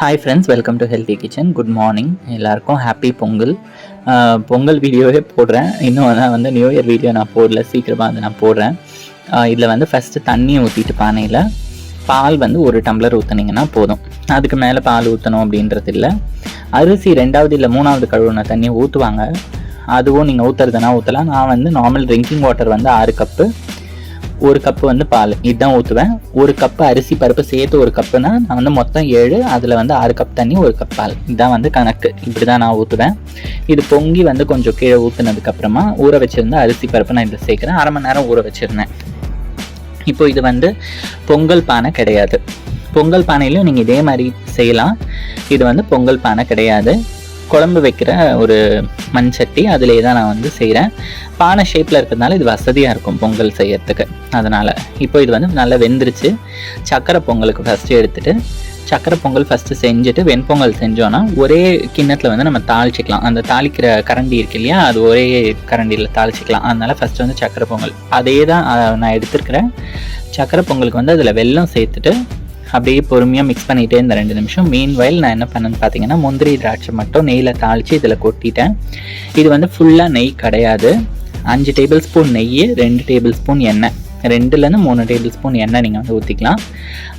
Hi friends, welcome to healthy kitchen. Good morning எல்லாருக்கும். Happy Pongal. Pongal வீடியோவே போடுறேன். இன்னும் வந்து நியூ இயர் வீடியோ நான் போடல, சீக்கிரமாக வந்து நான் போடுறேன். இதில் வந்து ஃபஸ்ட்டு தண்ணி ஊற்றிட்டு பானையில் பால் வந்து 1 டம்ளர் ஊற்றுனீங்கன்னா போதும். அதுக்கு மேலே பால் ஊற்றணும் அப்படின்றது இல்லை. அரிசி 2வது இல்லை 3வது கழுவுன தண்ணி ஊற்றுவாங்க. அதுவும் நீங்கள் ஊற்றுறதுனா ஊற்றலாம். நான் வந்து நார்மல் ட்ரிங்கிங் வாட்டர் வந்து 6 கப்பு, 1 கப்பு வந்து பால், இதுதான் ஊற்றுவேன். 1 கப்பு அரிசி பருப்பு சேர்த்து 1 கப்புனா நான் வந்து மொத்தம் 7, அதில் வந்து 6 கப் தண்ணி, 1 கப் பால், இதுதான் வந்து கணக்கு. இப்படி தான் நான் ஊற்றுவேன். இது பொங்கி வந்து கொஞ்சம் கீழே ஊற்றுனதுக்கப்புறமா ஊற வச்சுருந்த அரிசி பருப்பு நான் இதில் சேர்க்குறேன். அரை மணி நேரம் ஊற வச்சுருந்தேன். இப்போ இது வந்து பொங்கல் பானை கிடையாது. பொங்கல் பானையிலையும் நீங்கள் இதே மாதிரி செய்யலாம். இது வந்து பொங்கல் பானை கிடையாது. குழம்பு வைக்கிற ஒரு மண் சட்டி, அதிலே தான் நான் வந்து செய்கிறேன். பானை ஷேப்பில் இருக்கிறதுனால இது வசதியாக இருக்கும் பொங்கல் செய்யறதுக்கு. அதனால் இப்போ இது வந்து நல்லா வெந்துருச்சு. சக்கரை பொங்கலுக்கு ஃபஸ்ட்டு எடுத்துகிட்டு சக்கரை பொங்கல் ஃபஸ்ட்டு செஞ்சுட்டு வெண்பொங்கல் செஞ்சோன்னா ஒரே கிண்ணத்தில் வந்து நம்ம தாளிச்சிக்கலாம். அந்த தாளிக்கிற கரண்டி இருக்கு இல்லையா, அது ஒரே கரண்டியில் தாளிச்சிக்கலாம். அதனால் ஃபஸ்ட்டு வந்து சக்கரை பொங்கல் அதே தான் நான் எடுத்துருக்கிறேன். சக்கரை பொங்கலுக்கு வந்து அதில் வெல்லம் சேர்த்துட்டு அப்படியே பொறுமையாக மிக்ஸ் பண்ணிகிட்டே இந்த 2 நிமிஷம். மீன்வைல் நான் என்ன பண்ணேன்னு பார்த்தீங்கன்னா, முந்திரி திராட்சை மட்டும் நெய்யில் தாளித்து இதில் கொட்டிட்டேன். இது வந்து ஃபுல்லாக நெய் கிடையாது. 5 டேபிள் ஸ்பூன் நெய், 2 டேபிள் ஸ்பூன் எண்ணெய், 2லேருந்து 3 டேபிள் ஸ்பூன் எண்ணெய் நீங்கள் வந்து ஊற்றிக்கலாம்.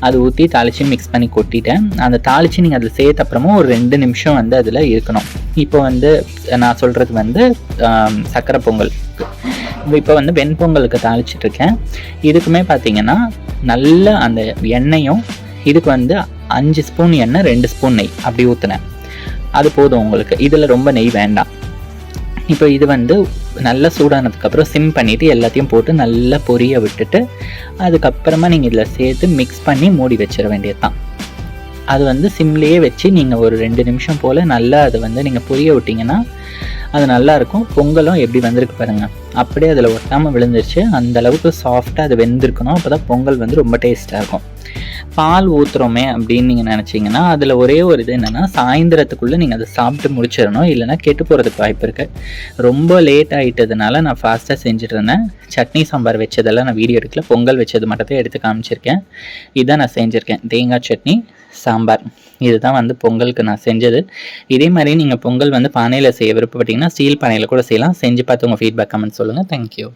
அது ஊற்றி தாளித்து மிக்ஸ் பண்ணி கொட்டிட்டேன். அந்த தாளித்து நீங்கள் அதில் சேர்த்த அப்புறமா ஒரு 2 நிமிஷம் வந்து அதில் இருக்கணும். இப்போ வந்து நான் சொல்கிறது வந்து சக்கரை பொங்கல். இப்போ வந்து வெண்பொங்கலுக்கு தாளிச்சிட்ருக்கேன். இதுக்குமே பார்த்தீங்கன்னா நல்ல அந்த எண்ணெயும், இதுக்கு வந்து 5 ஸ்பூன் எண்ணெய், 2 ஸ்பூன் நெய் அப்படி ஊற்றுனேன். அது போதும் உங்களுக்கு. இதில் ரொம்ப நெய் வேண்டாம். இப்போ இது வந்து நல்லா சூடானதுக்கப்புறம் சிம் பண்ணிவிட்டு எல்லாத்தையும் போட்டு நல்லா பொரிய விட்டுட்டு அதுக்கப்புறமா நீங்கள் இதில் சேர்த்து மிக்ஸ் பண்ணி மூடி வச்சிட வேண்டியது தான். அது வந்து சிம்லேயே வச்சு நீங்கள் ஒரு 2 நிமிஷம் போல் நல்லா அதை வந்து நீங்கள் பொரிய விட்டிங்கன்னா அது நல்லாயிருக்கும். பொங்கலும் எப்படி வந்திருக்கு பாருங்கள், அப்படியே அதில் ஒட்டாமல் விழுந்துருச்சு. அந்தளவுக்கு சாஃப்டாக அது வெந்திருக்கணும். அப்போ தான் பொங்கல் வந்து ரொம்ப டேஸ்ட்டாக இருக்கும். பால் ஊற்றுறோமே அப்படின்னு நீங்கள் நினச்சிங்கன்னா அதில் ஒரே ஒரு இது என்னென்னா, சாயந்தரத்துக்குள்ளே நீங்கள் அதை சாப்பிட்டு முடிச்சிடணும், இல்லைனா கெட்டு போகிறதுக்கு வாய்ப்பு இருக்குது. ரொம்ப லேட் ஆகிட்டதுனால நான் ஃபாஸ்ட்டாக செஞ்சுட்டு இருந்தேன். சட்னி சாம்பார் வச்சதெல்லாம் நான் வீடியோ எடுக்கல. பொங்கல் வச்சது மட்டும் எடுத்து காமிச்சிருக்கேன். இதுதான் நான் செஞ்சுருக்கேன், தேங்காய் சட்னி சாம்பார். இதுதான் வந்து பொங்கலுக்கு நான் செஞ்சது. இதே மாதிரி நீங்கள் பொங்கல் வந்து பானையில் செய்ய விருப்பப்பட்டீங்கன்னா ஸ்டீல் பானையில் கூட செய்யலாம். செஞ்சு பார்த்து உங்கள் ஃபீட்பேக் கமெண்ட் சொல்லுங்கள். தேங்க்யூ.